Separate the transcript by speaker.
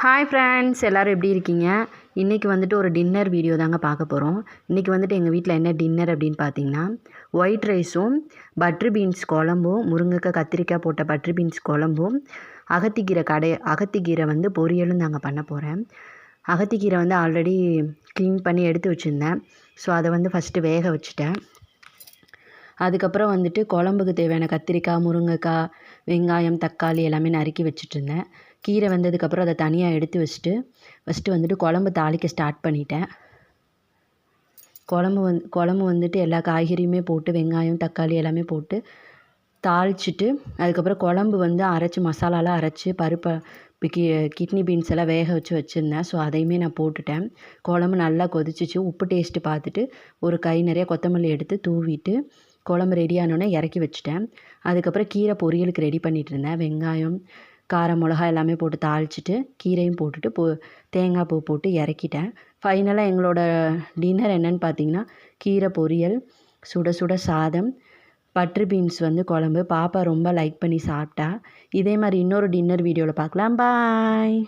Speaker 1: Hi friends, எல்லோரும் எப்படி இருக்கீங்க? இன்றைக்கி வந்துட்டு ஒரு டின்னர் வீடியோ தாங்க பார்க்க போகிறோம். இன்றைக்கி வந்துட்டு எங்கள் வீட்டில் என்ன டின்னர் அப்படின்னு பார்த்தீங்கன்னா, ஒயிட் ரைஸும் பட்ரு பீன்ஸ் குழம்பும், முருங்கைக்காய் கத்திரிக்காய் போட்ட பட்ரு பீன்ஸ் குழம்பும், அகத்திக்கீரை வந்து பொரியலும் தாங்க பண்ண போகிறேன். அகத்திக்கீரை வந்து ஆல்ரெடி க்ளீன் பண்ணி எடுத்து வச்சுருந்தேன். ஸோ அதை வந்து ஃபஸ்ட்டு வேக வச்சுட்டேன். அதுக்கப்புறம் வந்துட்டு குழம்புக்கு தேவையான கத்திரிக்காய், முருங்கைக்காய், வெங்காயம், தக்காளி எல்லாமே நறுக்கி வச்சுட்ருந்தேன். கீரை வெந்ததுக்கப்புறம் அதை தனியாக எடுத்து வச்சுட்டு ஃபஸ்ட்டு வந்துட்டு குழம்பு தாளிக்க ஸ்டார்ட் பண்ணிட்டேன். குழம்பு வந்துட்டு எல்லா காய்கறியுமே போட்டு வெங்காயம், தக்காளி எல்லாமே போட்டு தாளிச்சிட்டு, அதுக்கப்புறம் குழம்பு வந்து அரைச்சி மசாலாலாம் அரைச்சி கிட்னி பீன்ஸ் எல்லாம் வேக வச்சுருந்தேன். ஸோ அதையுமே நான் போட்டுட்டேன். குழம்பு நல்லா கொதிச்சிச்சு. உப்பு டேஸ்ட்டு பார்த்துட்டு ஒரு கை நிறைய கொத்தமல்லி எடுத்து தூவிட்டு குழம்பு ரெடியானோடனே இறக்கி வச்சுட்டேன். அதுக்கப்புறம் கீரை பொரியலுக்கு ரெடி பண்ணிகிட்ருந்தேன். வெங்காயம், காரம், மிளகா எல்லாமே போட்டு தாளிச்சிட்டு கீரையும் போட்டுட்டு தேங்காய் பூ போட்டு இறக்கிட்டேன். ஃபைனலாக எங்களோட டின்னர் என்னென்னு பார்த்தீங்கன்னா, கீரை பொரியல், சுட சுட சாதம், பட்ரு பீன்ஸ் வந்து குழம்பு. பாப்பா ரொம்ப லைக் பண்ணி சாப்பிட்டா. இதே மாதிரி இன்னொரு டின்னர் வீடியோவில் பார்க்கலாம். பாய்.